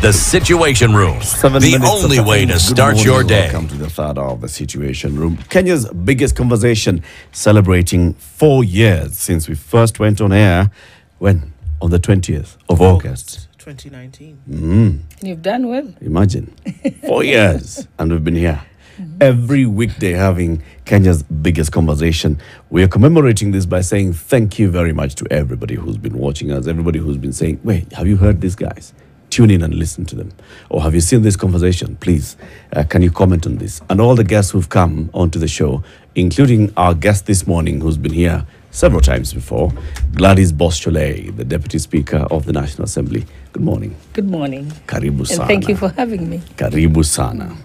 The Situation Room. The only way to start your day. Welcome to the third hour of The Situation Room. Kenya's biggest conversation, celebrating 4 years since we first went on air. When? On the 20th of August. 2019. And you've done well. Imagine. 4 years. And we've been here. Every weekday having Kenya's biggest conversation. We are commemorating this by saying thank you very much to everybody who's been watching us, everybody who's been saying, wait, have you heard these guys? Tune in and listen to them. Or have you seen this conversation? Please, can you comment on this? And all the guests who've come onto the show, including our guest this morning who's been here several times before, Gladys Shollei, the Deputy Speaker of the National Assembly. Good morning. Good morning. Karibu sana. And thank you for having me. Karibu sana.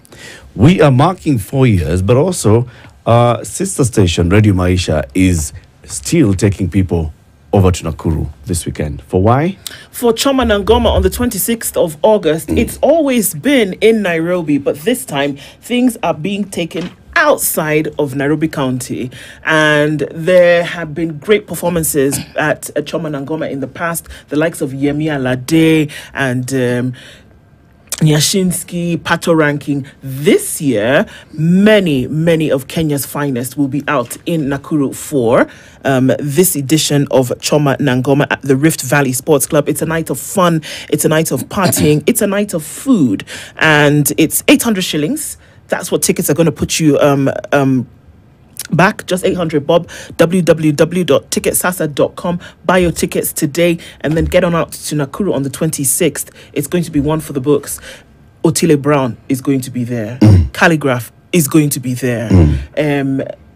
We are marking 4 years, but also our sister station, Radio Maisha, is still taking people over to Nakuru this weekend. For why? For Choma na Ngoma on the 26th of August. It's always been in Nairobi, but this time things are being taken outside of Nairobi County, and there have been great performances at Choma na Ngoma in the past, the likes of Yemi Alade and Nyashinsky, Pato Ranking. This year, many of Kenya's finest will be out in Nakuru for this edition of Choma na Ngoma at the Rift Valley Sports Club. It's a night of fun, it's a night of partying, it's a night of food, and it's 800 shillings. That's what tickets are going to put you back, just 800 bob. www.ticketsasa.com. Buy your tickets today and then get on out to Nakuru on the 26th. It's going to be one for the books. Otile Brown is going to be there. Calligraph is going to be there.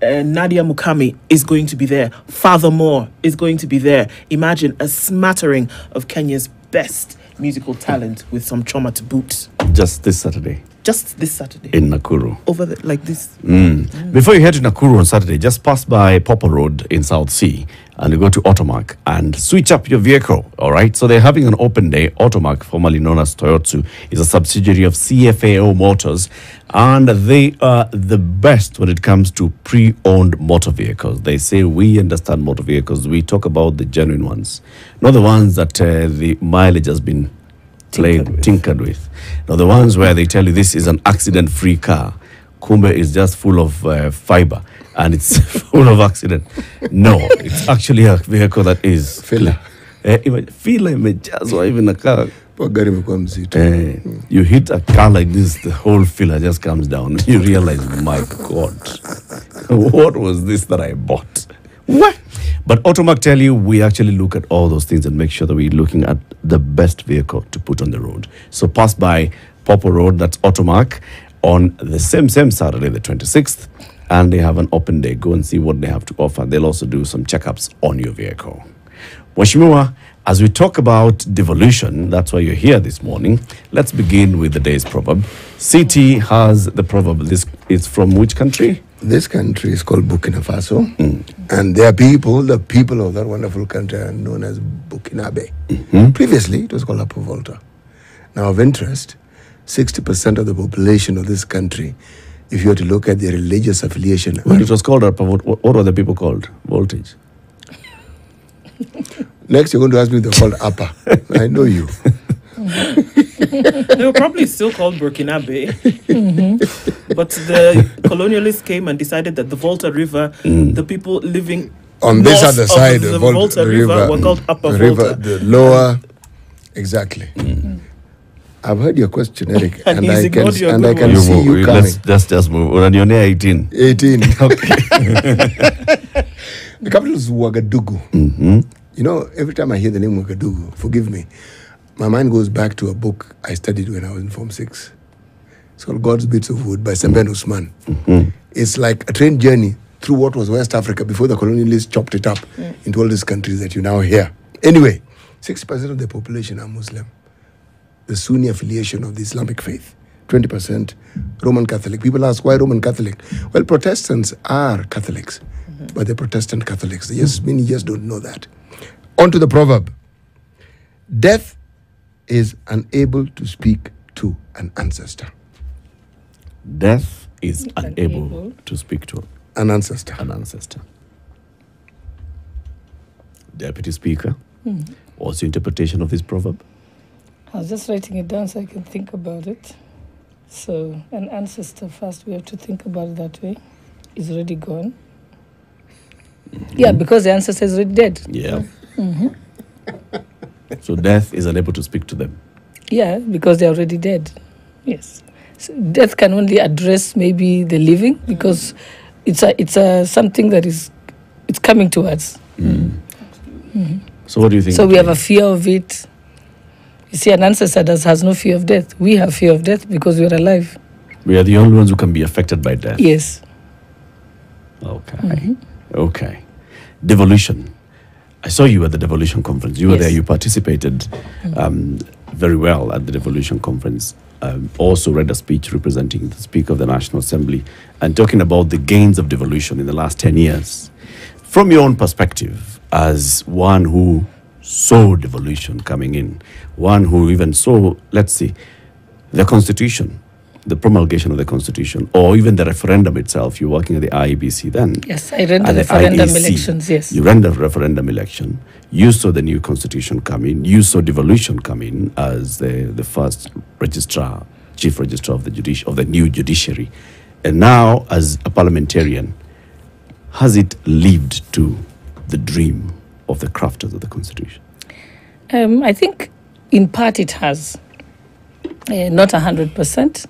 Nadia Mukami is going to be there. Father Moore is going to be there. Imagine a smattering of Kenya's best musical talent with some trauma to boot. Just this Saturday. Just this Saturday. In Nakuru. Over like this. Before you head to Nakuru on Saturday, just pass by Popper Road in South Sea and you go to Automark and switch up your vehicle, all right? So they're having an open day. Automark, formerly known as Toyotsu, is a subsidiary of CFAO Motors, and they are the best when it comes to pre-owned motor vehicles. They say we understand motor vehicles. We talk about the genuine ones, not the ones that the mileage has been tinkered with. Now the ones where they tell you this is an accident-free car, kumbe is just full of fiber and it's full of accident. No, it's actually a vehicle that is filler. Filler imejazwa even a car. Gari imekuwa mzito. You hit a car like this, the whole filler just comes down. You realize, my God, what was this that I bought? What? But Automark tell you we actually look at all those things and make sure that we're looking at the best vehicle to put on the road. So pass by Popper Road, that's Automark, on the same Saturday, the 26th, and they have an open day. Go and see what they have to offer. They'll also do some checkups on your vehicle. Washimua, as we talk about devolution, that's why you're here this morning, let's begin with the day's proverb. CT has the proverb. This is from which country? This country is called Burkina Faso, and their people, the people of that wonderful country, are known as Burkinabe. Previously, it was called Upper Volta. Now, of interest, 60% of the population of this country, if you were to look at their religious affiliation... When it was called Upper Volta, what were the people called? Voltage? Next, you're going to ask me if they're called Upper. I know you. They were probably still called Burkinabe. But the colonialists came and decided that the Volta River, the people living on this other side of the Volta River were called Upper Volta. The lower, exactly. I've heard your question, Eric, and I can see you coming. Let's just move. We're on your near 18. 18. Okay. The capital is Ouagadougou. You know, every time I hear the name Ouagadougou, forgive me, my mind goes back to a book I studied when I was in Form 6. It's called God's Bits of Wood by Semben Usman. It's like a train journey through what was West Africa before the colonialists chopped it up into all these countries that you now hear. Anyway, 60% of the population are Muslim. The Sunni affiliation of the Islamic faith. 20% Roman Catholic. People ask, why Roman Catholic? Well, Protestants are Catholics, but they're Protestant Catholics. Many just don't know that. On to the proverb. Death is unable to speak to an ancestor. Death is unable to speak to an ancestor. Deputy Speaker, what's your interpretation of this proverb? I was just writing it down so I can think about it. So, an ancestor first, we have to think about it that way, is already gone. Yeah, because the ancestor is already dead. Yeah. So death is unable to speak to them. Yeah, because they're already dead. Yes. So death can only address maybe the living because it's a something that it's coming towards. So what do you think? So we have a fear of it. You see, an ancestor has no fear of death. We have fear of death because we are alive. We are the only ones who can be affected by death. Yes. Okay. Okay. Devolution. I saw you at the Devolution conference. You were there. You participated very well at the Devolution conference. Also read a speech representing the Speaker of the National Assembly and talking about the gains of devolution in the last 10 years. From your own perspective, as one who saw devolution coming in, one who even saw, let's see, the Constitution, the promulgation of the Constitution, or even the referendum itself. You're working at the IEBC then. Yes, I ran the referendum elections, yes. You ran the referendum election. You saw the new Constitution come in. You saw devolution come in as the first registrar, chief registrar of the new judiciary. And now, as a parliamentarian, has it lived to the dream of the crafters of the Constitution? I think in part it has. Not 100%.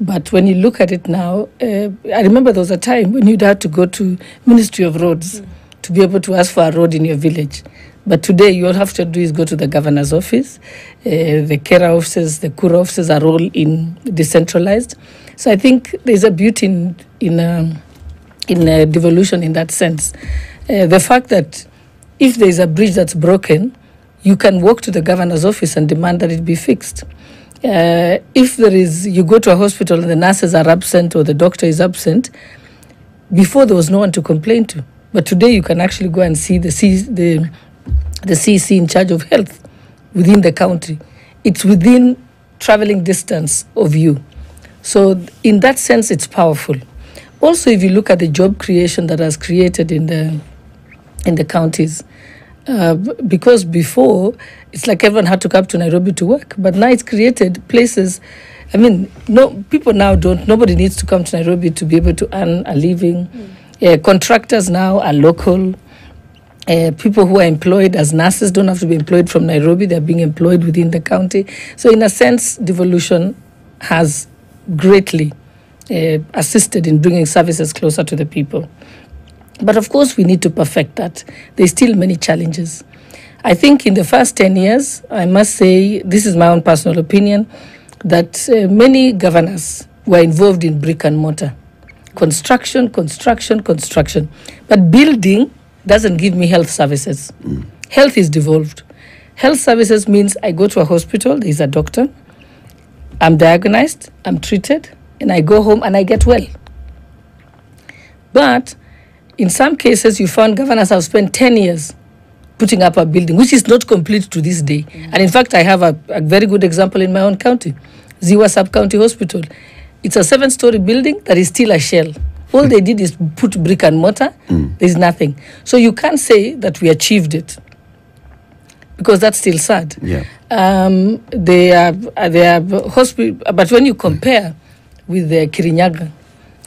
But when you look at it now, I remember there was a time when you'd have to go to Ministry of Roads to be able to ask for a road in your village. But today, you all have to do is go to the governor's office. The Kera offices, the Kura offices are all decentralized. So I think there's a beauty in devolution in that sense. The fact that if there's a bridge that's broken, you can walk to the governor's office and demand that it be fixed. If you go to a hospital and the nurses are absent or the doctor is absent, before there was no one to complain to. But today you can actually go and see the CC in charge of health within the county. It's within traveling distance of you. So in that sense, it's powerful. Also, if you look at the job creation that has created in the counties, because before it's like everyone had to come to Nairobi to work, but now it's created places. I mean, nobody needs to come to Nairobi to be able to earn a living. Contractors now are local. People who are employed as nurses don't have to be employed from Nairobi. They're being employed within the county. So in a sense, devolution has greatly assisted in bringing services closer to the people. But of course, we need to perfect that. There's still many challenges. I think in the first 10 years, I must say, this is my own personal opinion, that many governors were involved in brick and mortar. Construction. But building doesn't give me health services. Health is devolved. Health services means I go to a hospital, there's a doctor, I'm diagnosed, I'm treated, and I go home and I get well. But in some cases, you found governors have spent 10 years putting up a building, which is not complete to this day. And in fact, I have a very good example in my own county, Ziwa Sub-County Hospital. It's a 7-story building that is still a shell. All they did is put brick and mortar. There's nothing. So you can't say that we achieved it, because that's still sad. Yeah. They are hospital, but when you compare with the Kirinyaga,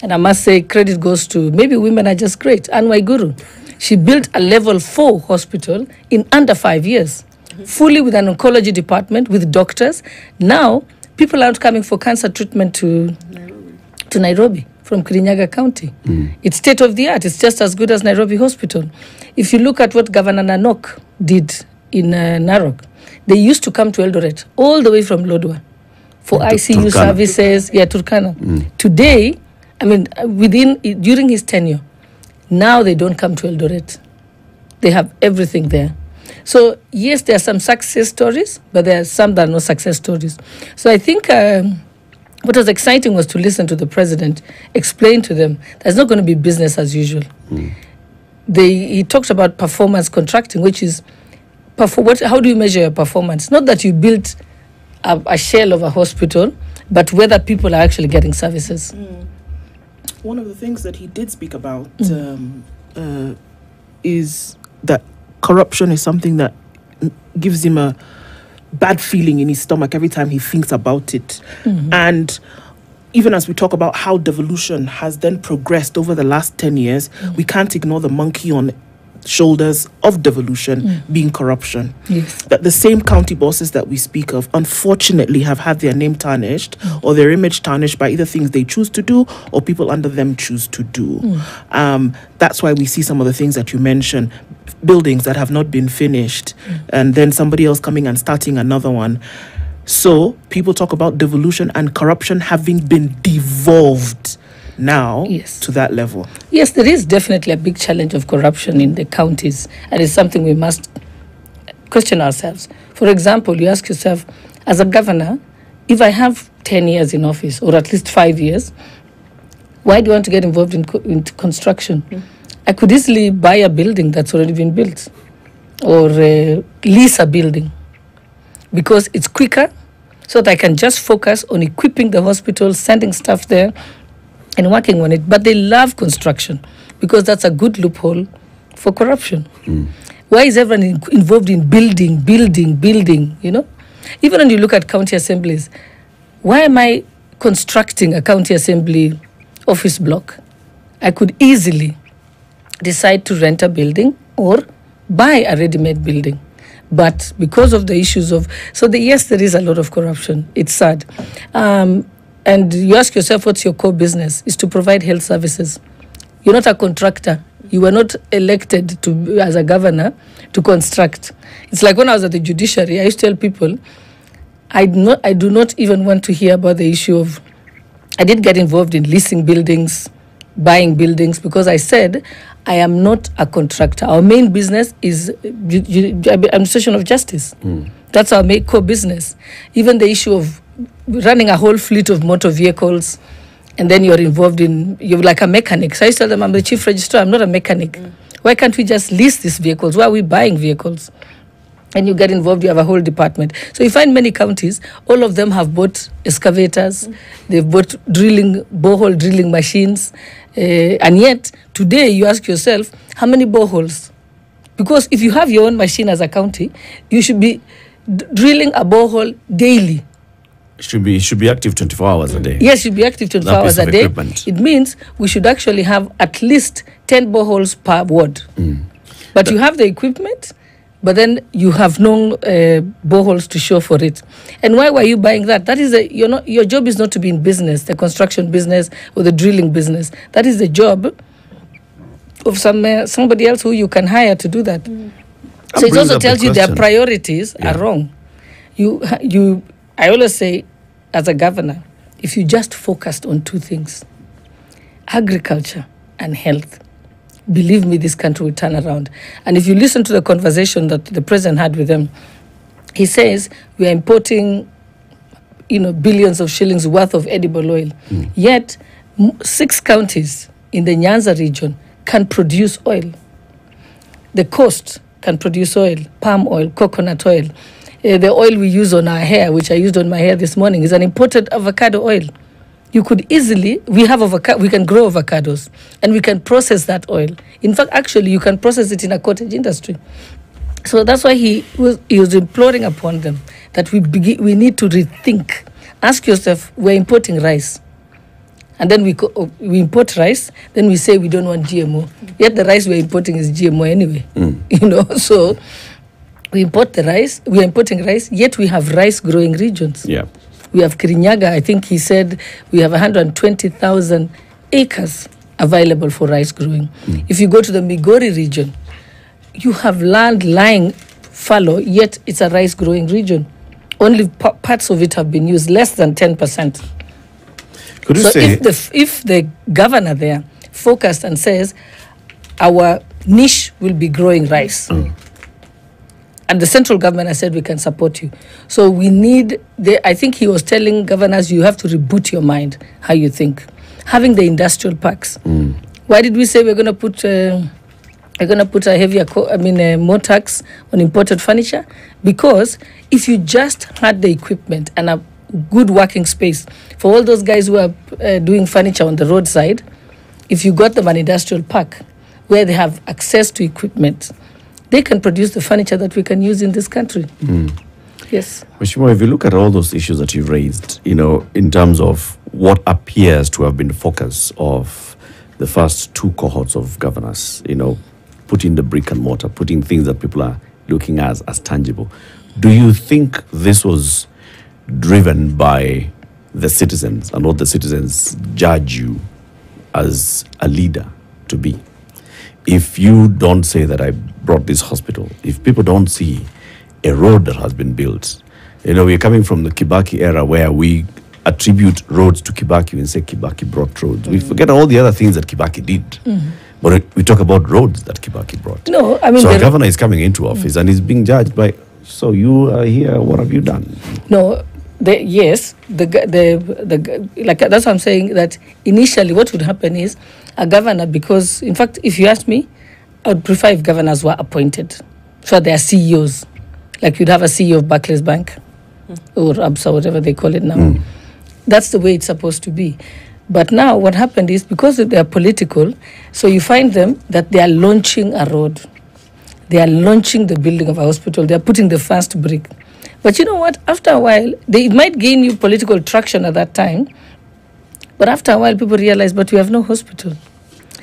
and I must say credit goes to, maybe women are just great, Anwai Guru. She built a level 4 hospital in under 5 years, fully with an oncology department, with doctors. Now, people aren't coming for cancer treatment to Nairobi from Kirinyaga County. It's state of the art. It's just as good as Nairobi Hospital. If you look at what Governor Nanok did in Narok, they used to come to Eldoret all the way from Lodwar for ICU services. Yeah, Turkana. Today, I mean, during his tenure, now they don't come to Eldoret. They have everything there. So, yes, there are some success stories, but there are some that are no success stories. So I think what was exciting was to listen to the president explain to them there's not going to be business as usual. He talked about performance contracting, which is, how do you measure your performance? Not that you built a shell of a hospital, but whether people are actually getting services. One of the things that he did speak about is that corruption is something that gives him bad feeling in his stomach every time he thinks about it. And even as we talk about how devolution has then progressed over the last 10 years, we can't ignore the monkey on shoulders of devolution being corruption. Yes. That the same county bosses that we speak of, unfortunately, have had their name tarnished or their image tarnished by either things they choose to do or people under them choose to do. That's why we see some of the things that you mentioned, buildings that have not been finished, and then somebody else coming and starting another one. So people talk about devolution and corruption having been devolved now to that level. Yes, there is definitely a big challenge of corruption in the counties, and it's something we must question ourselves. For example, you ask yourself, as a governor, if I have 10 years in office, or at least 5 years, why do I want to get involved in construction? I could easily buy a building that's already been built, or lease a building, because it's quicker, so that I can just focus on equipping the hospital, sending staff there, and working on it. But they love construction because that's a good loophole for corruption. Why is everyone involved in building, you know? Even when you look at county assemblies, why am I constructing a county assembly office block? I could easily decide to rent a building or buy a ready-made building. But because of the issues of... yes, there is a lot of corruption. It's sad. And you ask yourself, what's your core business? Is to provide health services. You're not a contractor. You were not elected to as a governor to construct. It's like when I was at the judiciary, I used to tell people, I do not even want to hear about the issue of... I did get involved in leasing buildings, buying buildings, because I said, I am not a contractor. Our main business is administration of justice. That's our main core business. Even the issue of running a whole fleet of motor vehicles, and then you're involved in, you're like a mechanic. So I used to tell them, I'm the chief registrar, I'm not a mechanic. Why can't we just lease these vehicles? Why are we buying vehicles? And you get involved, you have a whole department. So you find many counties, all of them have bought excavators, they've bought borehole drilling machines, and yet today you ask yourself, how many boreholes? Because if you have your own machine as a county, you should be drilling a borehole daily. Should be active 24 hours a day. Yes, should be active 24 hours a day. Equipment. It means we should actually have at least 10 boreholes per ward. But you have the equipment, but then you have no boreholes to show for it. And why were you buying that? That is your job is not to be in business, the construction business or the drilling business. That is the job of somebody else who you can hire to do that. So it also tells you their priorities are wrong. I always say, as a governor, if you just focused on two things, agriculture and health, believe me, this country will turn around. And if you listen to the conversation that the president had with them, he says, we are importing, billions of shillings worth of edible oil. Yet, 6 counties in the Nyanza region can produce oil. The coast can produce oil, palm oil, coconut oil. The oil we use on our hair, which I used on my hair this morning, is an imported avocado oil. You could easily, we can grow avocados, and we can process that oil. In fact, actually, you can process it in a cottage industry. So that's why he was imploring upon them that we need to rethink. Ask yourself, we're importing rice. And then we import rice, then we say we don't want GMO. Yet the rice we're importing is GMO anyway. So we import the rice, we are importing rice, yet we have rice growing regions. Yeah. We have Kirinyaga, I think he said we have 120,000 acres available for rice growing. If you go to the Migori region, you have land lying fallow, yet it's a rice growing region. Only parts of it have been used, less than 10%. Could you So say, if the governor there focused and says, our niche will be growing rice, and the central government has said we can support you. So we need, I think he was telling governors, you have to reboot your mind, how you think. Having the industrial parks. Why did we say we're going to put a heavier, more tax on imported furniture? Because if you just had the equipment and a good working space for all those guys who are doing furniture on the roadside, if you got them an industrial park where they have access to equipment, they can produce the furniture that we can use in this country. Yes. Mheshimiwa, if you look at all those issues that you've raised, in terms of what appears to have been the focus of the first two cohorts of governors, putting the brick and mortar, putting things that people are looking as tangible, do you think this was driven by the citizens and what the citizens judge you as a leader to be? If you don't say that I brought this hospital, if people don't see a road that has been built, we're coming from the Kibaki era where we attribute roads to Kibaki and say Kibaki brought roads. We forget all the other things that Kibaki did. But we talk about roads that Kibaki brought. No, I mean... So a governor is coming into office and is being judged by, so you are here, what have you done? No, yes, like that's what I'm saying, that initially what would happen is a governor, because, in fact, if you ask me, I would prefer if governors were appointed. So they are CEOs. Like you'd have a CEO of Barclays Bank or ABSA, whatever they call it now. That's the way it's supposed to be. But now what happened is, because they are political, so you find them that they are launching a road. They are launching the building of a hospital. They are putting the first brick. But you know what? After a while, it might gain you political traction at that time. But after a while, people realize, but we have no hospital.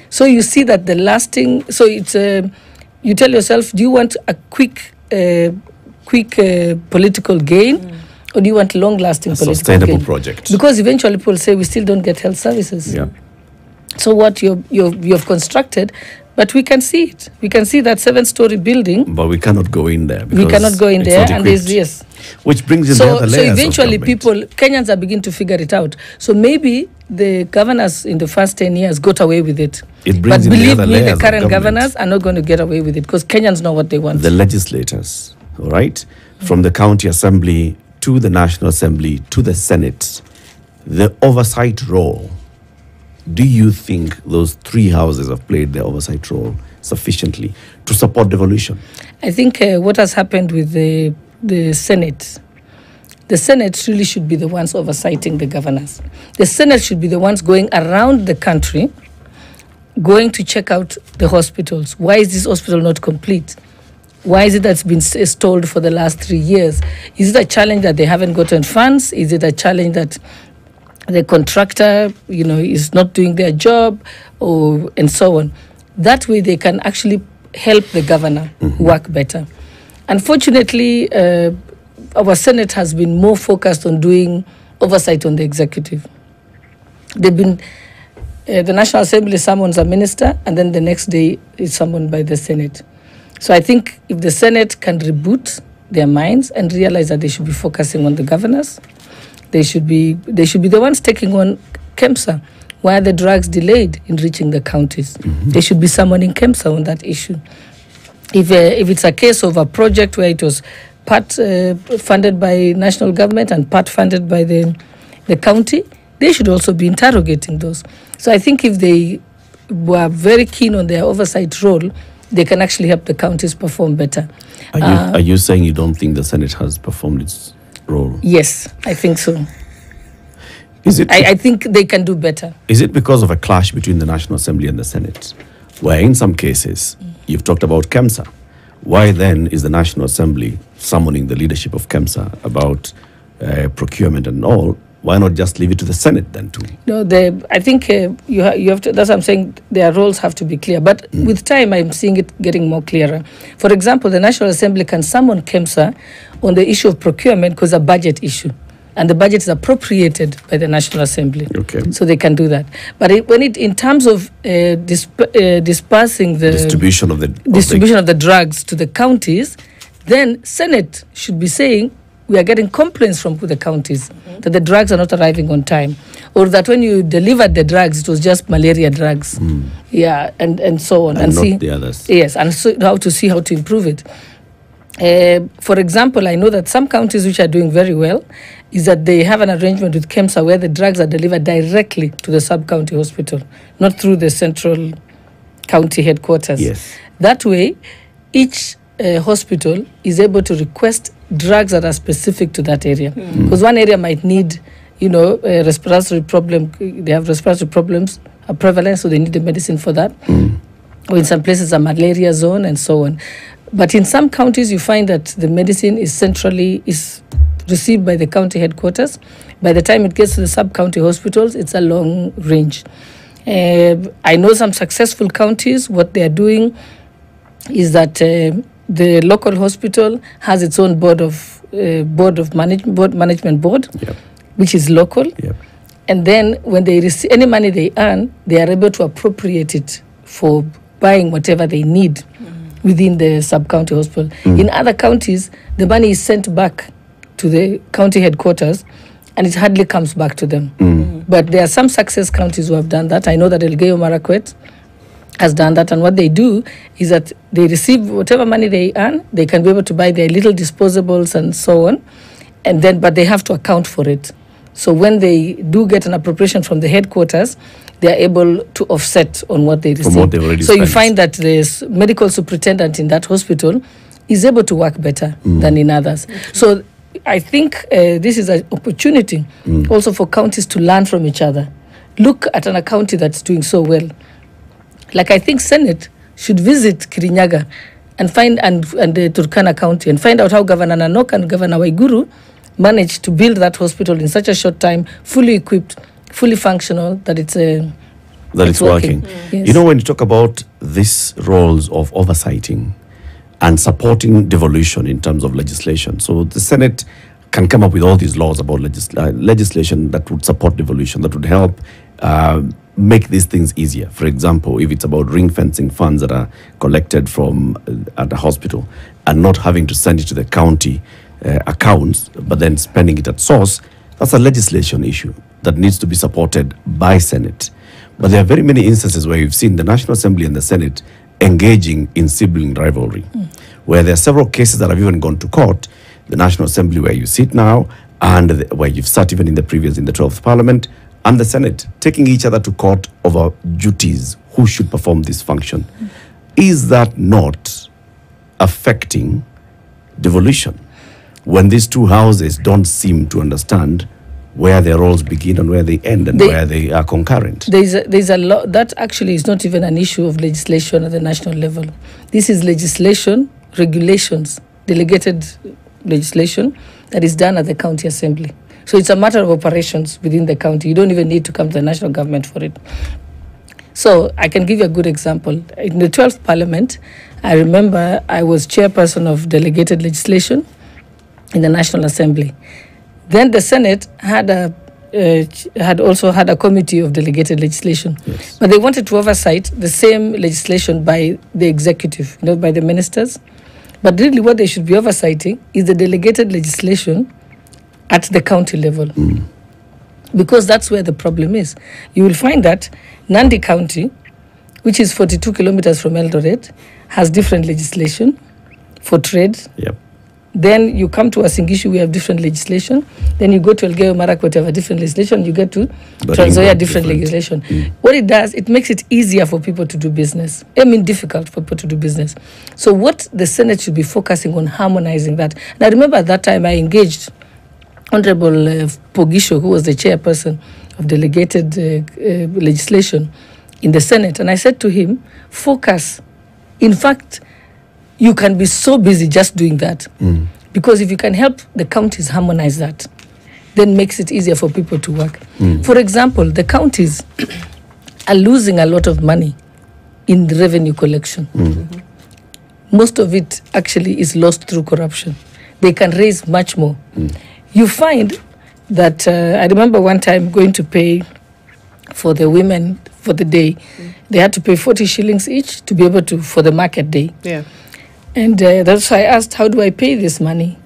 So you see that the lasting... So it's you tell yourself, do you want a quick political gain? Or do you want long-lasting political sustainable gain? Project? Because eventually people say we still don't get health services. Yeah. So what you've constructed, but we can see it. We can see that 7-story building. But we cannot go in there. We cannot go in there, and there's yes. Which brings in the other layers. So eventually Kenyans are beginning to figure it out. So maybe the governors in the first 10 years got away with it. But believe me, the current governors are not going to get away with it because Kenyans know what they want. The legislators, all right, from the county assembly to the National Assembly, to the Senate, the oversight role, do you think those three houses have played their oversight role sufficiently to support devolution? I think what has happened with the Senate really should be the ones oversighting the governors. The Senate should be the ones going around the country, going to check out the hospitals. Why is this hospital not complete? Why is it that's been stalled for the last 3 years? Is it a challenge that they haven't gotten funds? Is it a challenge that the contractor, is not doing their job, and so on? That way they can actually help the governor work better. Unfortunately, our Senate has been more focused on doing oversight on the executive. They've been, the National Assembly summons a minister, and then the next day it's summoned by the Senate. So I think if the Senate can reboot their minds and realize that they should be focusing on the governors, they should be the ones taking on KEMSA. Why are the drugs delayed in reaching the counties? They should be summoning KEMSA on that issue. If it's a case of a project where it was part funded by national government and part funded by the county, they should also be interrogating those. So I think if they were very keen on their oversight role, they can actually help the counties perform better. Are you saying you don't think the Senate has performed its role? Yes, I think so. Is it? I think they can do better. Is it because of a clash between the National Assembly and the Senate, where in some cases you've talked about KEMSA? Why then is the National Assembly summoning the leadership of KEMSA about procurement and all? Why not just leave it to the Senate then too? No, I think you have to, that's what I'm saying, their roles have to be clear. But with time, I'm seeing it getting more clearer. For example, the National Assembly can summon KEMSA on the issue of procurement because a budget issue. And the budget is appropriated by the National Assembly. Okay. So they can do that. But in terms of dispersing the distribution of the drugs to the counties, then Senate should be saying, we are getting complaints from the counties that the drugs are not arriving on time, or that when you delivered the drugs, it was just malaria drugs. Yeah, and so on. And not see the others. Yes, and so how to improve it. For example, I know that some counties which are doing very well is that they have an arrangement with KEMSA where the drugs are delivered directly to the sub-county hospital, not through the central county headquarters. Yes. That way, each hospital is able to request drugs that are specific to that area. Because one area might need, a respiratory problem. They have respiratory problems, a prevalence, so they need the medicine for that. Or in some places, a malaria zone and so on. But in some counties, you find that the medicine is received by the county headquarters. By the time it gets to the sub-county hospitals, it's a long range. I know some successful counties, what they are doing is that the local hospital has its own management board, Yep. which is local. Yep. And then when they receive any money they earn, they are able to appropriate it for buying whatever they need within the sub-county hospital. In other counties, the money is sent back to the county headquarters and it hardly comes back to them. But there are some success counties who have done that. I know that Elgeyo Marakwet has done that, and what they do is that they receive whatever money they earn, they can be able to buy their little disposables and so on, and then but they have to account for it. So when they do get an appropriation from the headquarters, they are able to offset on what they receive. From what they've already so you spent. find that the medical superintendent in that hospital is able to work better than in others. So I think this is an opportunity also for counties to learn from each other. Look at a county that's doing so well. Like I think Senate should visit Kirinyaga and the Turkana County and find out how Governor Nanok and Governor Waiguru managed to build that hospital in such a short time, fully equipped, fully functional, that it's working. Yes. You know, when you talk about these roles of oversighting and supporting devolution in terms of legislation, so the Senate can come up with all these laws about legislation that would support devolution, that would help make these things easier. For example, if it's about ring fencing funds that are collected from at the hospital and not having to send it to the county accounts, but then spending it at source, that's a legislation issue that needs to be supported by Senate. But there are very many instances where you've seen the National Assembly and the Senate engaging in sibling rivalry, where there are several cases that have even gone to court. The National Assembly, where you sit now, and where you've sat even in the 12th Parliament, and the Senate, taking each other to court over duties, who should perform this function. Is that not affecting devolution when these two houses don't seem to understand where their roles begin and where they end and where they are concurrent? There's a lot that actually is not even an issue of legislation at the national level. This is legislation, regulations, delegated legislation that is done at the county assembly. So it's a matter of operations within the county. You don't even need to come to the national government for it. So I can give you a good example. In the 12th Parliament, I remember I was chairperson of delegated legislation in the National Assembly. Then the Senate had also had a committee of delegated legislation. Yes. But they wanted to oversight the same legislation by the executive, by the ministers. But really what they should be oversighting is the delegated legislation at the county level. Because that's where the problem is. You will find that Nandi County, which is 42 kilometers from Eldoret, has different legislation for trade. Yep. Then you come to Wasingishu, we have different legislation. Then you go to Elgeyo Marakwet, you have a different legislation. You get to Trans Nzoia, different legislation. What it does, it makes it easier for people to do business. Difficult for people to do business. So what the Senate should be focusing on, harmonizing that. And I remember at that time I engaged Honorable Pogisho, who was the chairperson of delegated legislation in the Senate. And I said to him, focus. In fact, you can be so busy just doing that. Because if you can help the counties harmonize that, then makes it easier for people to work. For example, the counties are losing a lot of money in the revenue collection. Most of it actually is lost through corruption. They can raise much more. You find that, I remember one time going to pay for the women for the day. They had to pay 40 shillings each to be able to, for the market day. Yeah. And that's why I asked, how do I pay this money?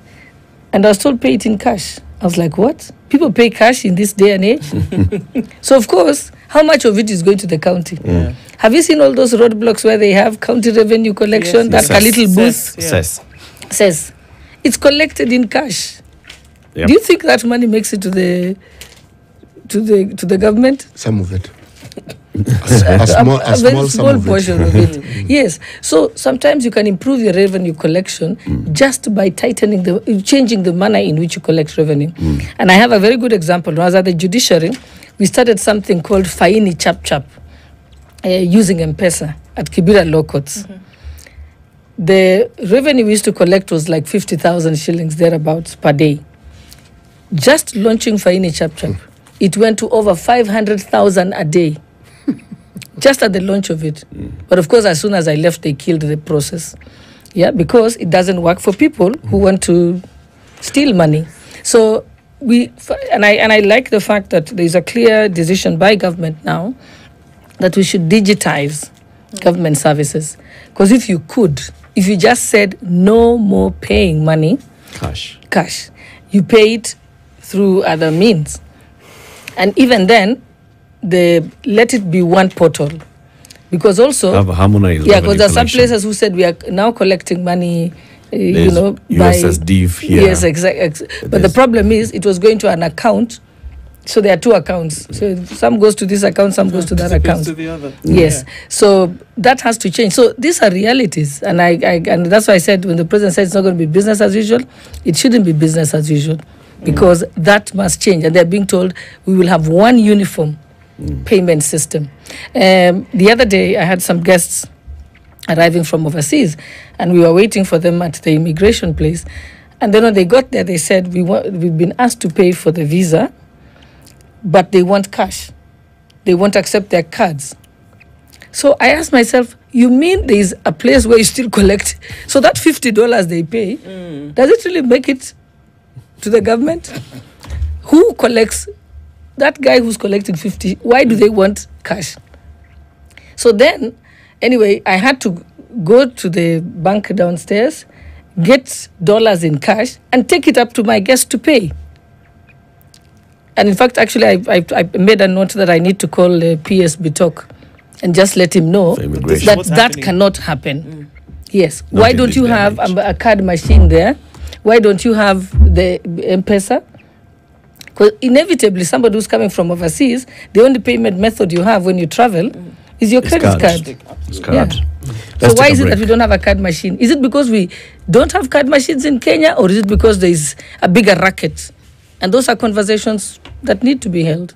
And I was told, pay it in cash. I was like, what? People pay cash in this day and age? So, of course, how much of it is going to the county? Have you seen all those roadblocks where they have county revenue collection? Yes, That little booth says it's collected in cash. Yep. Do you think that money makes it to the government? Some of it. a small portion of it. Yes. So sometimes you can improve your revenue collection just by changing the manner in which you collect revenue. And I have a very good example. When I was at the judiciary, we started something called Faini Chap Chap using M-Pesa at Kibera Law Courts. the revenue we used to collect was like 50,000 shillings thereabouts per day. Just launching Faini Chap Chap, it went to over 500,000 a day. Just at the launch of it. But of course, as soon as I left, they killed the process. Yeah, because it doesn't work for people who want to steal money. So I like the fact that there is a clear decision by government now that we should digitize government services. Because if you just said no more paying money, cash, you pay it through other means. And even then, let it be one portal. Because also, have a harmonized because there are some places who said we are now collecting money, USSD here. Yes, exactly. But the problem is, it was going to an account. So there are two accounts. So some goes to this account, some goes to that account. To the other. Yes. Yeah. So that has to change. So these are realities. And and that's why I said when the president said it's not going to be business as usual, it shouldn't be business as usual. Because that must change. And they're being told we will have one uniform payment system. The other day, I had some guests arriving from overseas, and we were waiting for them at the immigration place. And then when they got there, they said, we've been asked to pay for the visa, but they want cash. They won't accept their cards. So I asked myself, you mean there's a place where you still collect? So that $50 they pay, does it really make it to the government? Who collects? That guy who's collecting 50, why do they want cash? So then, anyway, I had to go to the bank downstairs, get dollars in cash, and take it up to my guest to pay. And in fact, actually, I made a note that I need to call PS Bitok and just let him know that cannot happen. Yes. Not why don't you have a card machine there? Why don't you have the M-Pesa? Because inevitably, somebody who's coming from overseas, the only payment method you have when you travel is your credit card. Yeah. So why is it that we don't have a card machine? Is it because we don't have card machines in Kenya, or is it because there is a bigger racket? And those are conversations that need to be held.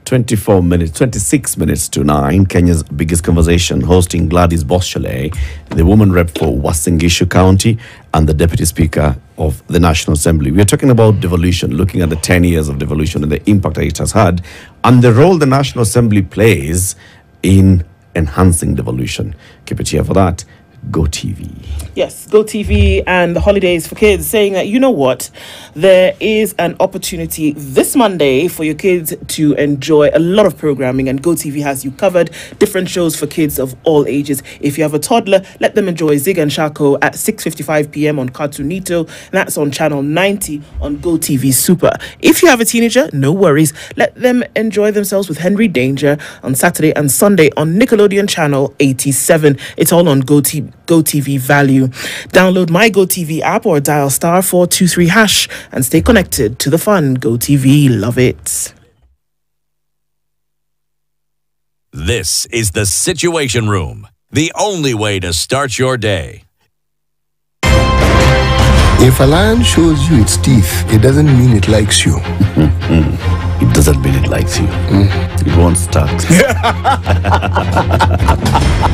26 minutes to 9, Kenya's biggest conversation, hosting Gladys Shollei, the woman rep for Uasin Gishu County and the Deputy Speaker of the National Assembly. We are talking about devolution, looking at the 10 years of devolution and the impact that it has had, and the role the National Assembly plays in enhancing devolution. Keep it here for that. Go TV. Yes, Go TV and the holidays for kids, saying that, you know what, there is an opportunity this Monday for your kids to enjoy a lot of programming, and Go TV has you covered. Different shows for kids of all ages. If you have a toddler, let them enjoy Zig and Shako at 6:55 p.m. on Cartoonito. That's on channel 90 on Go TV Super. If you have a teenager, no worries. Let them enjoy themselves with Henry Danger on Saturday and Sunday on Nickelodeon channel 87. It's all on Go TV Value. Download my Go TV app or dial *423# and stay connected to the fun. Go TV, love it. This is the Situation Room, the only way to start your day. If a lion shows you its teeth, it doesn't mean it likes you. It doesn't mean it likes you. It won't start.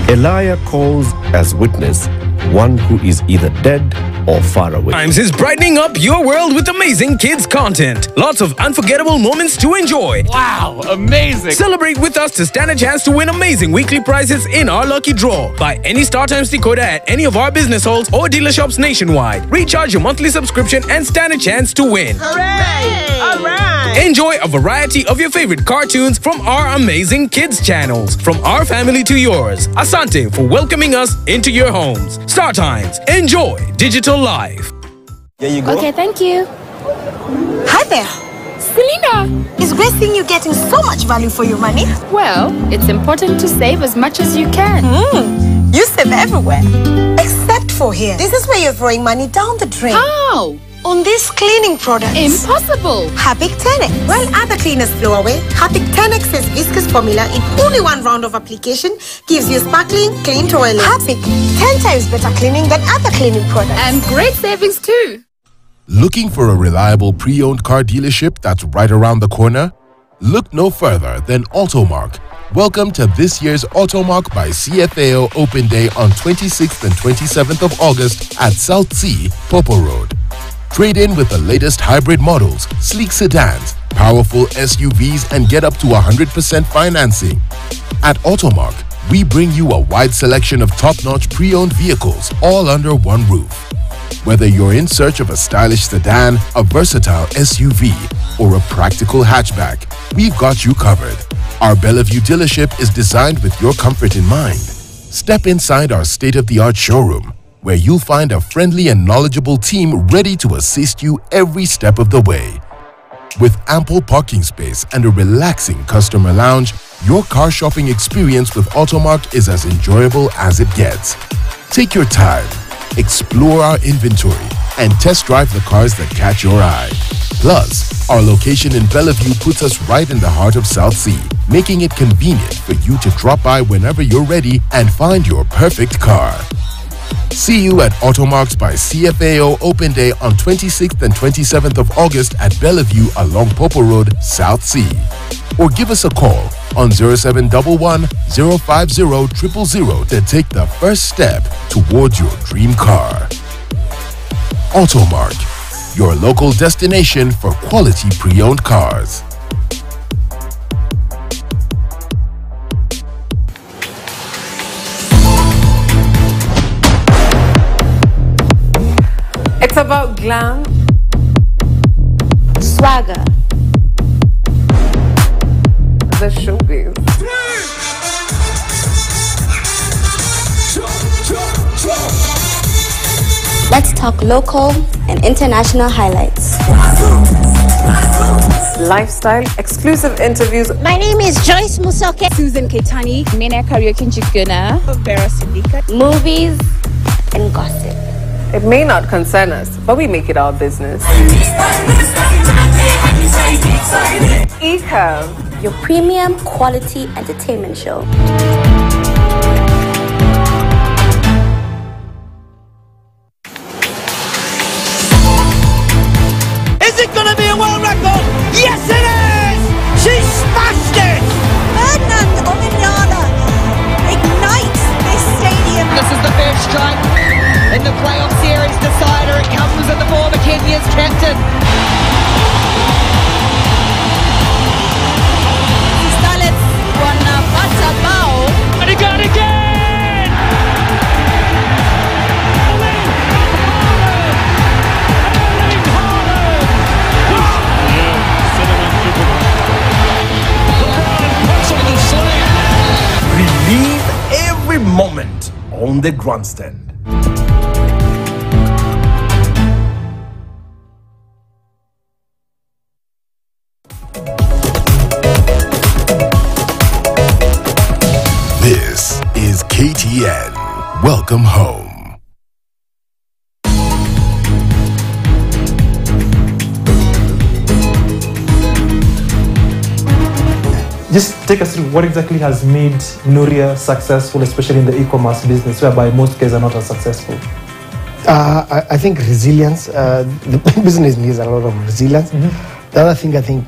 A liar calls as witness one who is either dead or far away. Times is brightening up your world with amazing kids content. Lots of unforgettable moments to enjoy. Wow, amazing. Celebrate with us to stand a chance to win amazing weekly prizes in our lucky draw. Buy any StarTimes decoder at any of our business halls or dealer shops nationwide. Recharge your monthly subscription and stand a chance to win. Hooray! All right. Enjoy a variety of your favorite cartoons from our amazing kids channels. From our family to yours. Asante for welcoming us into your homes. StarTimes. Enjoy digital life. There you go. Okay, thank you. Hi there. Selena! It's great seeing you getting so much value for your money. Well, it's important to save as much as you can. You save everywhere. Except for here. This is where you're throwing money down the drain. How? On these cleaning products. Impossible. Harpic 10X. While other cleaners throw away, Harpic 10X's viscous formula in only one round of application gives you sparkling, clean toilet. Harpic, 10 times better cleaning than other cleaning products. And great savings too. Looking for a reliable pre-owned car dealership that's right around the corner? Look no further than Automark, Welcome to this year's Automark by CFAO Open Day on 26th and 27th of August at South Sea, Popo Road. Trade in with the latest hybrid models, sleek sedans, powerful SUVs, and get up to 100% financing. At Automark, we bring you a wide selection of top-notch pre-owned vehicles all under one roof. Whether you're in search of a stylish sedan, a versatile SUV, or a practical hatchback, we've got you covered. Our Bellevue dealership is designed with your comfort in mind. Step inside our state-of-the-art showroom, where you'll find a friendly and knowledgeable team ready to assist you every step of the way. With ample parking space and a relaxing customer lounge, your car shopping experience with Automark is as enjoyable as it gets. Take your time, explore our inventory, and test drive the cars that catch your eye. Plus, our location in Bellevue puts us right in the heart of South Sea, making it convenient for you to drop by whenever you're ready and find your perfect car. See you at Automarks by CFAO Open Day on 26th and 27th of August at Bellevue along Popo Road, South Sea. Or give us a call on 0711 050 000 to take the first step towards your dream car. Automark, your local destination for quality pre-owned cars. It's about glam, Swagger. the showbiz. Let's talk local and international highlights. Lifestyle, exclusive interviews. My name is Joyce Musoke. Susan Ketani, Mena Karaoke Njikuna, Vera Sindika. movies, and gossip. It may not concern us, but we make it our business. ECAV, Your premium quality entertainment show. Is it going to be a world record? Yes, it is! She smashed it! Ferdinand Ominyala ignites this stadium. This is the first strike in the playoff series decider. It comes in the form of Kenya's captain. Starlets wanapata bao. And he got it again! Relive every moment on the grandstand. This is KTN. Welcome home. Just take us through what exactly has made Nuria successful, especially in the e-commerce business, whereby most guys are not as successful. I think resilience. The business needs a lot of resilience. The other thing I think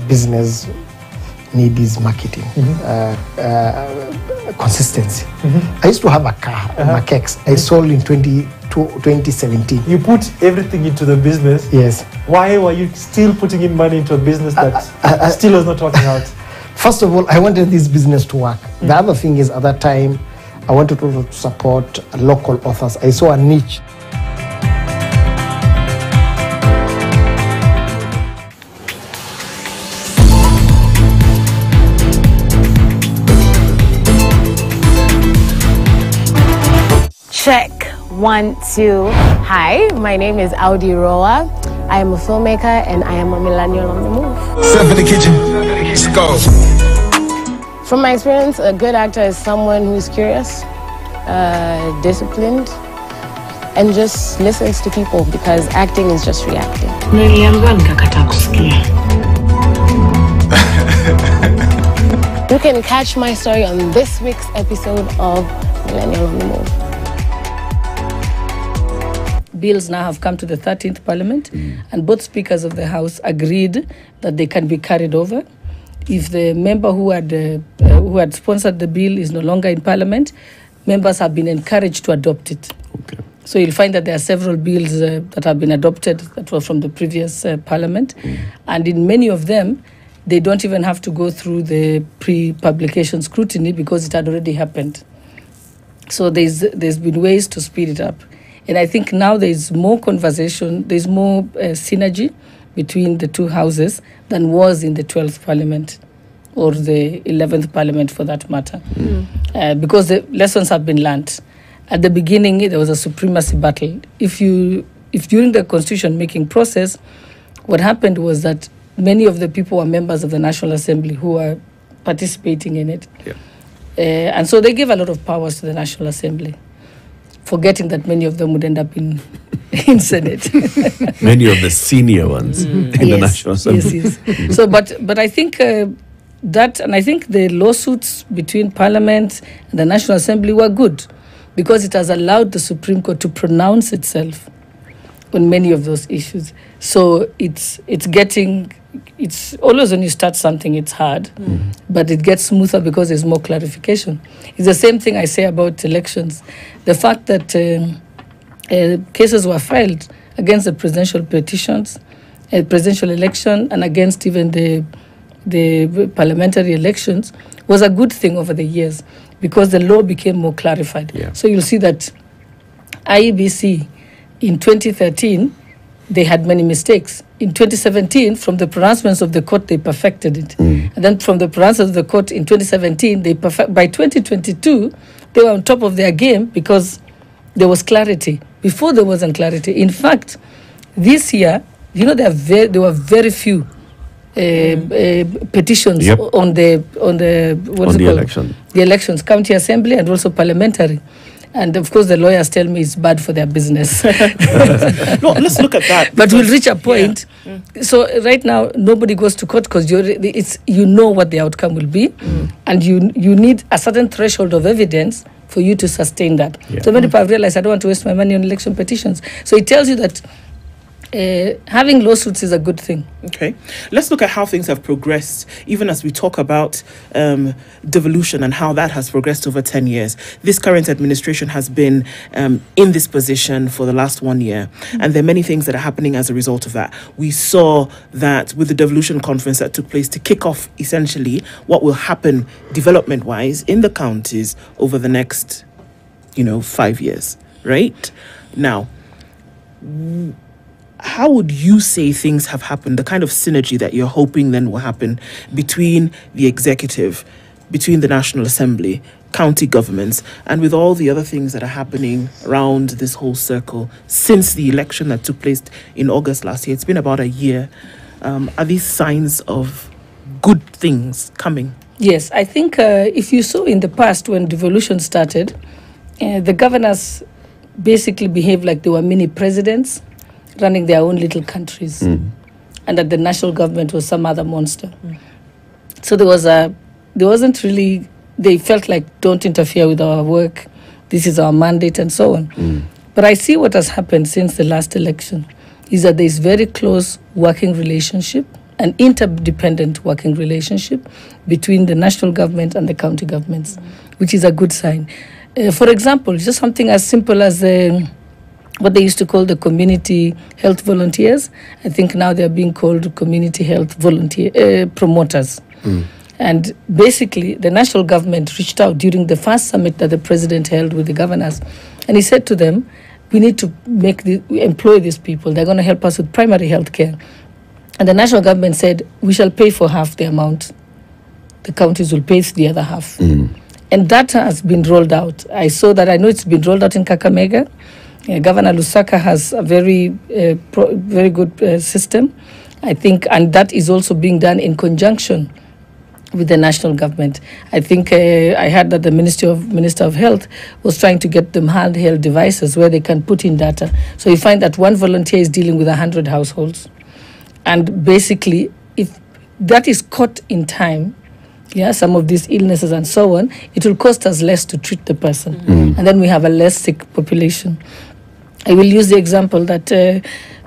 business need is marketing, consistency. I used to have a car, Makex. I sold in 2017. You put everything into the business. Yes. Why were you still putting in money into a business that still was not working out? First of all, I wanted this business to work. The other thing is, at that time, I wanted to support local authors. I saw a niche. Check 1, 2. Hi, my name is Audi Roa. I am a filmmaker and I am a millennial on the move. Step in the kitchen. Let's go. From my experience, a good actor is someone who's curious, disciplined, and just listens to people, because acting is just reacting. You can catch my story on this week's episode of Millennial on the Move. Bills now have come to the 13th Parliament, and both speakers of the House agreed that they can be carried over. if the member who had sponsored the bill is no longer in Parliament, members have been encouraged to adopt it. Okay. So you'll find that there are several bills that have been adopted that were from the previous Parliament, and in many of them, they don't even have to go through the pre-publication scrutiny because it had already happened. So there's been ways to speed it up. And I think now there's more conversation, there's more synergy between the two houses than was in the 12th Parliament or the 11th Parliament for that matter. Because the lessons have been learnt. At the beginning, there was a supremacy battle. If during the constitution making process, what happened was that many of the people were members of the National Assembly who were participating in it. Yeah. And so they gave a lot of powers to the National Assembly, forgetting that many of them would end up in Senate. Many of the senior ones in the National Assembly. Yes. So, but I think that, and I think the lawsuits between Parliament and the National Assembly were good because it has allowed the Supreme Court to pronounce itself on many of those issues. So it's always when you start something, it's hard, but it gets smoother because there's more clarification. It's the same thing I say about elections. The fact that cases were filed against the presidential petitions, presidential election, and against even the parliamentary elections was a good thing over the years because the law became more clarified. Yeah. So you'll see that IEBC in 2013, they had many mistakes. In 2017, from the pronouncements of the court, they perfected it. And then from the pronouncements of the court in 2017, by 2022, they were on top of their game because there was clarity. Before there wasn't clarity. In fact, this year, there were very few petitions on the election. The elections, county assembly and also parliamentary. And of course, the lawyers tell me it's bad for their business. No, let's look at that. But we'll reach a point. So right now, nobody goes to court because you know what the outcome will be, and you need a certain threshold of evidence for you to sustain that. Yeah. So many people have realized I don't want to waste my money on election petitions. So it tells you that having lawsuits is a good thing. Okay. Let's look at how things have progressed, even as we talk about devolution and how that has progressed over 10 years. This current administration has been in this position for the last 1 year, and there are many things that are happening as a result of that. We saw that with the devolution conference that took place to kick off, essentially, what will happen development-wise in the counties over the next, 5 years, right? Now, how would you say things have happened, the kind of synergy that you're hoping then will happen between the executive, between the National Assembly, county governments, and with all the other things that are happening around this whole circle since the election that took place in August last year? It's been about a year. Are these signs of good things coming? Yes, I think if you saw in the past when devolution started, the governors basically behaved like they were mini presidents running their own little countries, and that the national government was some other monster. So they felt like, don't interfere with our work, this is our mandate and so on. But I see what has happened since the last election is that there is very close working relationship, an interdependent working relationship between the national government and the county governments, which is a good sign. For example, just something as simple as what they used to call the community health volunteers. I think now they're being called community health promoters. And basically, the national government reached out during the first summit that the president held with the governors. And he said to them, we need to employ these people. They're going to help us with primary health care. And the national government said, we shall pay for half the amount. The counties will pay the other half. And that has been rolled out. I know it's been rolled out in Kakamega. Governor Lusaka has a very good system, I think, and that is also being done in conjunction with the national government. I think I heard that the Minister of Health was trying to get them handheld devices where they can put in data. So you find that one volunteer is dealing with 100 households. And basically, if that is caught in time, some of these illnesses and so on, it will cost us less to treat the person. And then we have a less sick population. I will use the example that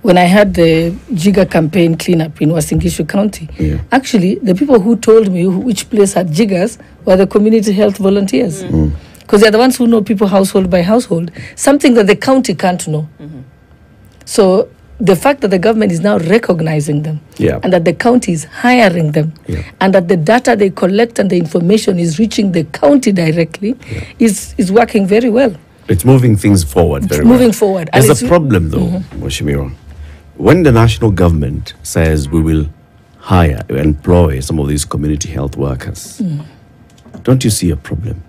when I had the Jiga campaign cleanup in Wasingishu County, actually, the people who told me which place had jiggers were the community health volunteers. Because they're the ones who know people household by household, something that the county can't know. So the fact that the government is now recognizing them and that the county is hiring them and that the data they collect and the information is reaching the county directly is working very well. It's moving things forward very well. Moving forward. There's a problem though, Moshimiro. When the national government says we will hire, employ some of these community health workers, don't you see a problem?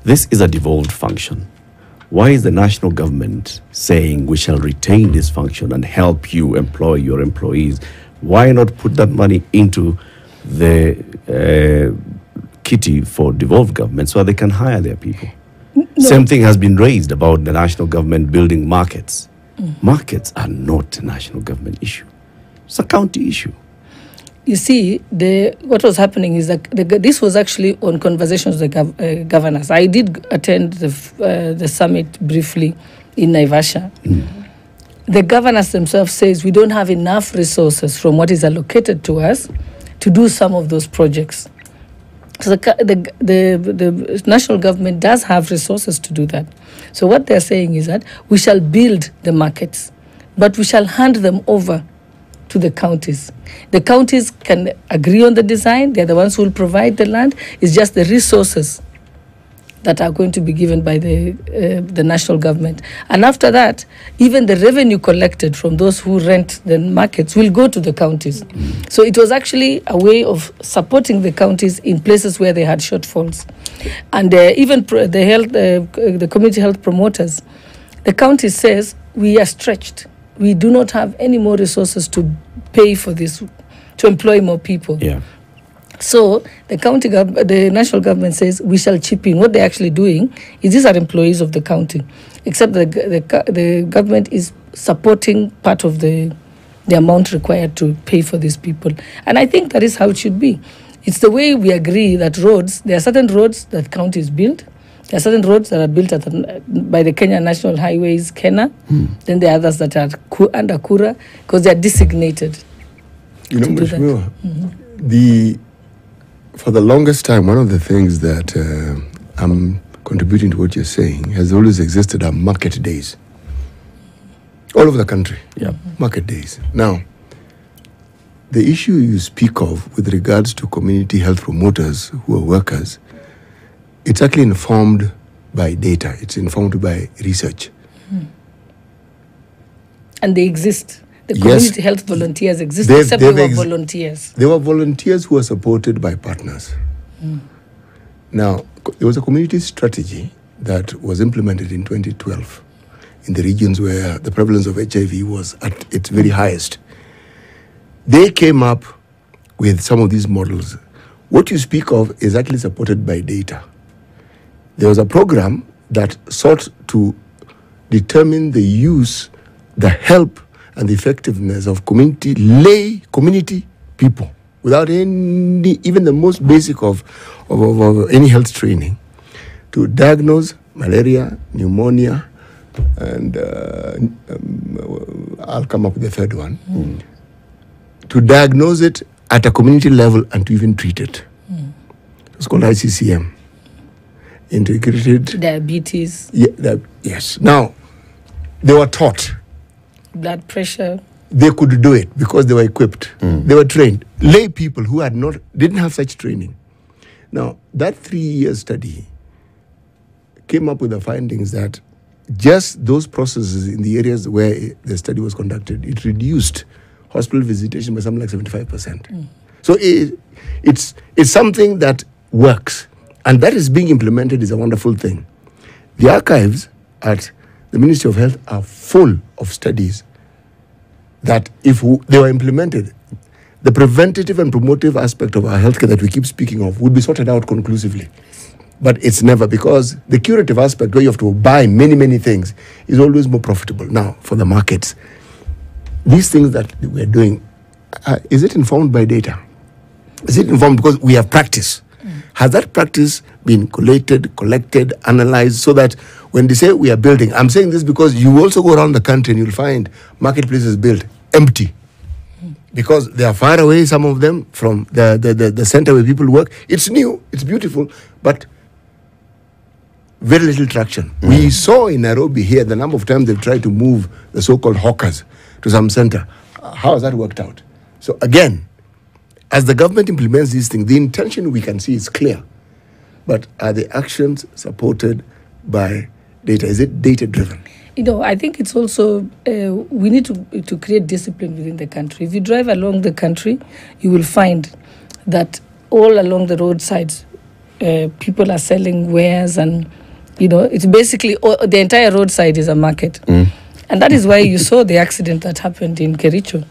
This is a devolved function. Why is the national government saying we shall retain this function and help you employ your employees? Why not put that money into the kitty for devolved government so they can hire their people? Same thing has been raised about the national government building markets. Markets are not a national government issue. It's a county issue. You see, what was happening is that this was actually on conversations with the governors. I did attend the summit briefly in Naivasha. The governors themselves says we don't have enough resources from what is allocated to us to do some of those projects. So the national government does have resources to do that. So what they're saying is that we shall build the markets, but we shall hand them over to the counties. The counties can agree on the design. They're the ones who will provide the land. It's just the resources that are going to be given by the national government. And after that, even the revenue collected from those who rent the markets will go to the counties. So it was actually a way of supporting the counties in places where they had shortfalls. And even the community health promoters, the county says, we are stretched. We do not have any more resources to pay for this, to employ more people. So the national government says we shall chip in. What they're actually doing is these are employees of the county, except the government is supporting part of the amount required to pay for these people. And I think that is how it should be. It's the way we agree that roads, there are certain roads that counties build. There are certain roads that are built by the Kenya National Highways, KENA. Then there are others that are under Kura because they are designated. You know, Mheshimiwa, for the longest time, one of the things that I'm contributing to what you're saying has always existed are market days. All over the country. Market days. Now, the issue you speak of with regards to community health promoters who are workers, it's actually informed by data. It's informed by research. And they exist. The community health volunteers exist, except they were volunteers. They were volunteers who were supported by partners. Now, there was a community strategy that was implemented in 2012 in the regions where the prevalence of HIV was at its very highest. They came up with some of these models. What you speak of is actually supported by data. There was a program that sought to determine the use, the help, and the effectiveness of lay community people without even the most basic of any health training to diagnose malaria, pneumonia, and I'll come up with the third one, to diagnose it at a community level and to even treat it. It's called ICCM. Integrated diabetes. Yes. Now, they were taught. Blood pressure. They could do it because they were equipped. They were trained. Lay people who didn't have such training. Now, that 3-year study came up with the findings that just those processes in the areas where the study was conducted, it reduced hospital visitation by something like 75%. So it's something that works. And that is being implemented is a wonderful thing. The archives at the Ministry of Health are full of studies that if they were implemented, the preventative and promotive aspect of our healthcare that we keep speaking of would be sorted out conclusively. But it's never, because the curative aspect where you have to buy many, many things is always more profitable. Now, for the markets, these things that we're doing, is it informed by data? Is it informed because we have practice? Has that practice been collected, analyzed, so that when they say we are building, I'm saying this because you also go around the country and you'll find marketplaces built empty. Because they are far away, some of them, from the center where people work. It's new, it's beautiful, but very little traction. We saw in Nairobi here the number of times they've tried to move the so-called hawkers to some center. How has that worked out? So again, as the government implements these things, the intention we can see is clear. But are the actions supported by data? Is it data-driven? I think it's also, we need to create discipline within the country. If you drive along the country, you will find that all along the roadsides, people are selling wares, and, it's basically, the entire roadside is a market. And that is why you saw the accident that happened in Kericho.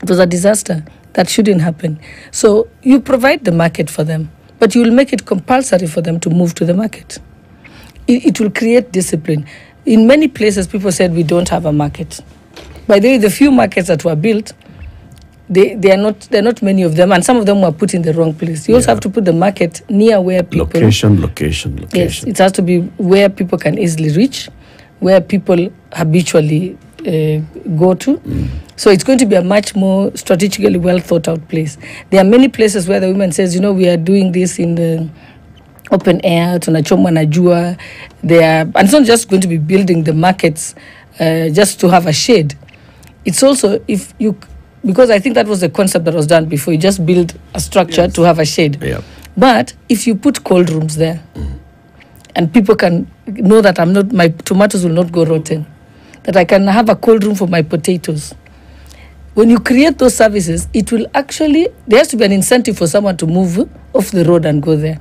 It was a disaster. That shouldn't happen. So you provide the market for them, but you will make it compulsory for them to move to the market. It will create discipline. In many places, people said we don't have a market. By the way, the few markets that were built, there are not many of them, and some of them were put in the wrong place. You also have to put the market near where people... Location. Yes, it has to be where people can easily reach, where people habitually go to. So it's going to be a much more strategically well thought out place. There are many places where the woman says, we are doing this in the open air, tunachomwa na jua. And it's not just going to be building the markets just to have a shade. It's also, because I think that was the concept that was done before, you just build a structure to have a shade. Yeah. But if you put cold rooms there, and people can know that my tomatoes will not go rotten, that I can have a cold room for my potatoes. When you create those services, it will actually, there has to be an incentive for someone to move off the road and go there.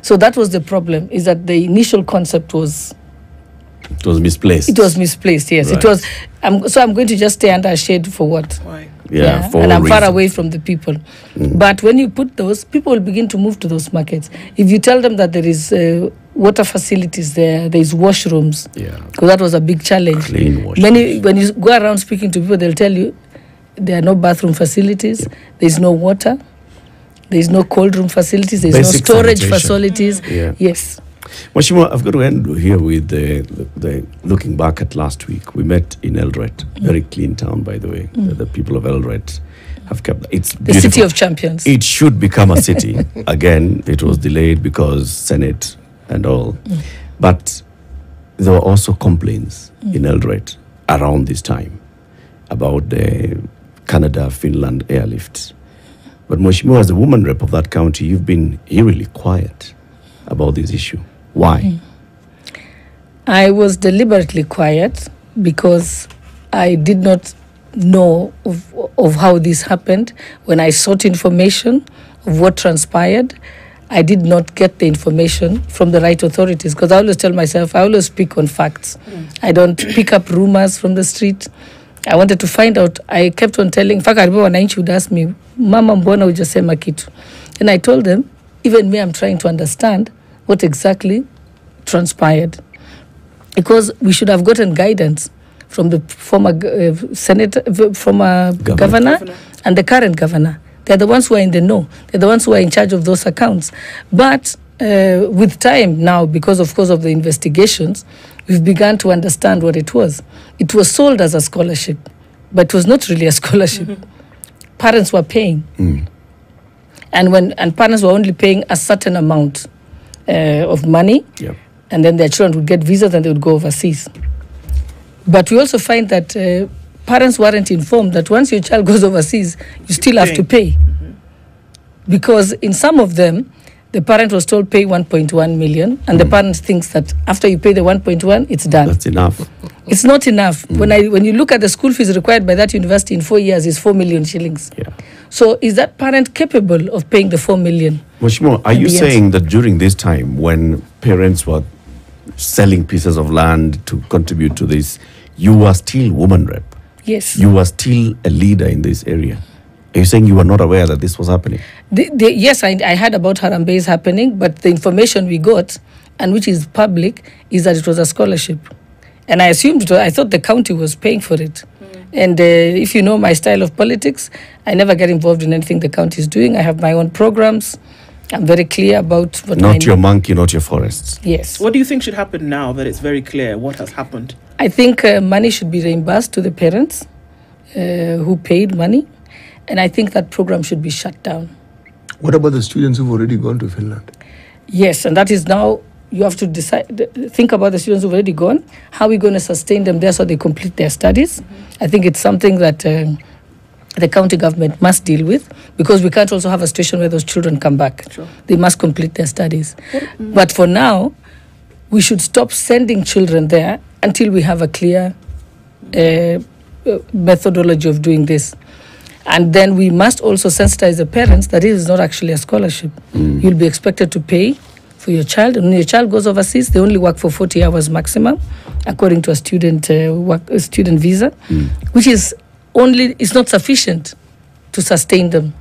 So that was the problem, is that the initial concept was... It was misplaced. It was misplaced, yes. Right. It was. So I'm going to just stay under a shade for what? Why? Yeah, for and I'm reason. far away from the people. But when you put those, people will begin to move to those markets. If you tell them that there is water facilities there is washrooms, because that was a big challenge. Clean washrooms. When you go around speaking to people, they'll tell you there are no bathroom facilities, there's no water, there's no cold room facilities, there's Basic no storage sanitation. facilities. Yes. Mheshimiwa, I've got to end here with the looking back at last week. We met in Eldoret, very clean town, by the way. The people of Eldoret have kept it's the city of champions. It should become a city. Again, it was delayed because Senate and all. But there were also complaints in Eldoret around this time about the Canada-Finland airlift. But Mheshimiwa, as the woman rep of that county, you've been eerily quiet about this issue. Why? I was deliberately quiet because I did not know of how this happened. When I sought information of what transpired, I did not get the information from the right authorities, because I always tell myself, I always speak on facts. I don't pick up rumors from the street. I wanted to find out. I kept on telling, in fact, I remember wananchi would ask me, Mama mbona hujasema kitu? And I told them, even me, I'm trying to understand what exactly transpired. Because we should have gotten guidance from the former governor and the current governor. They're the ones who are in the know. They're the ones who are in charge of those accounts. But with time now, because of course of the investigations, we've begun to understand what it was. It was sold as a scholarship, but it was not really a scholarship. Parents were paying. And parents were only paying a certain amount of money, and then their children would get visas and they would go overseas. But we also find that parents weren't informed that once your child goes overseas, you still have to pay. Because in some of them, the parent was told pay 1.1 million, and the parent thinks that after you pay the 1.1, it's done. That's enough. It's not enough. When you look at the school fees required by that university in 4 years, is 4 million shillings. So is that parent capable of paying the 4 million? Mheshimiwa, are you saying that during this time when parents were selling pieces of land to contribute to this, you were still woman rep? Yes. You were still a leader in this area? Are you saying you were not aware that this was happening? Yes, I heard about Harambee happening, but the information we got, and which is public, is that it was a scholarship. And I assumed, I thought the county was paying for it. And if you know my style of politics, I never get involved in anything the county is doing. I have my own programs. I'm very clear about what Not your monkey, not your forests. Yes. What do you think should happen now that it's very clear what has happened? I think money should be reimbursed to the parents who paid money, and I think that program should be shut down. What about the students who've already gone to Finland? Yes, and that is now you have to think about the students who've already gone. How are we going to sustain them there so they complete their studies? I think it's something that the county government must deal with, because we can't also have a situation where those children come back. Sure. They must complete their studies. But for now, we should stop sending children there until we have a clear methodology of doing this. And then we must also sensitize the parents that it is not actually a scholarship. You'll be expected to pay for your child. And when your child goes overseas, they only work for 40 hours maximum, according to a student student visa, which is only, it's not sufficient to sustain them.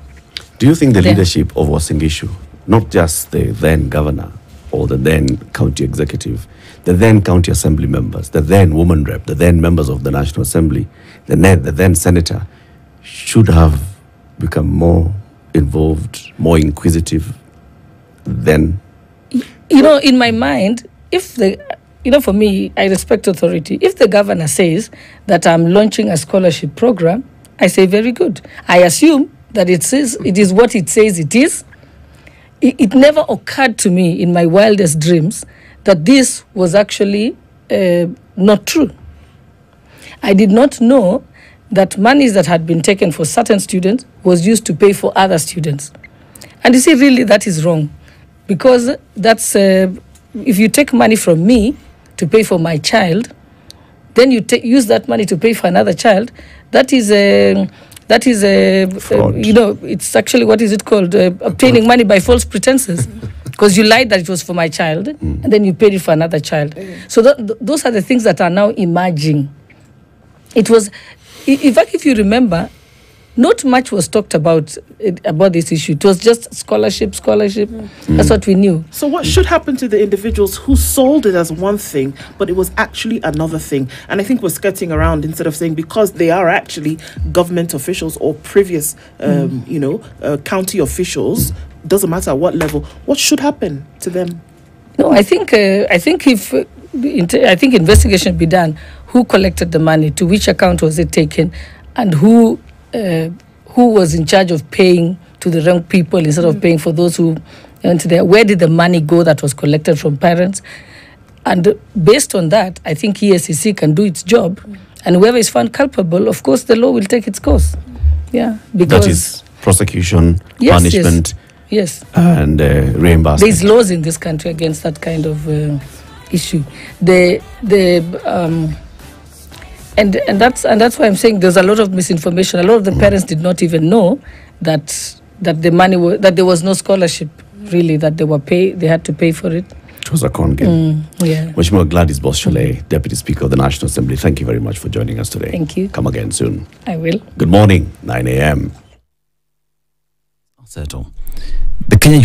Do you think the leadership of Wasingishu, not just the then governor or the then county executive, the then county assembly members, the then woman rep, the then members of the National Assembly, the then senator, should have become more involved, more inquisitive then? You know, in my mind, if the, for me, I respect authority. If the governor says that I'm launching a scholarship program, I say very good. I assume that it is what it says it is. It never occurred to me in my wildest dreams that this was actually not true. I did not know that monies that had been taken for certain students was used to pay for other students. And you see, really, that is wrong. Because that's, if you take money from me to pay for my child, then you use that money to pay for another child, that is it's actually, what is it called? Obtaining money by false pretenses. Because you lied that it was for my child, and then you paid it for another child. So those are the things that are now emerging. It was, in fact, if you remember, not much was talked about this issue. It was just scholarship. That's what we knew. So what should happen to the individuals who sold it as one thing, but it was actually another thing? And I think we're skirting around instead of saying because they are actually government officials or previous, county officials, doesn't matter what level, what should happen to them? No, I think investigation be done. Who collected the money? To which account was it taken? And who was in charge of paying to the wrong people instead of paying for those who went there? Where did the money go that was collected from parents? And based on that, I think ESCC can do its job. And whoever is found culpable, of course, the law will take its course. Yeah, because that is prosecution, punishment, yes, and reimbursement. There's laws in this country against that kind of issue. And that's why I'm saying there's a lot of misinformation. A lot of the parents did not even know that the money that there was no scholarship really, that they had to pay for it. It was a con game. Yeah. Mheshimiwa Gladys Shollei, Deputy Speaker of the National Assembly, thank you very much for joining us today. Thank you. Come again soon. I will. Good morning, 9 a.m. Settle. The Kenya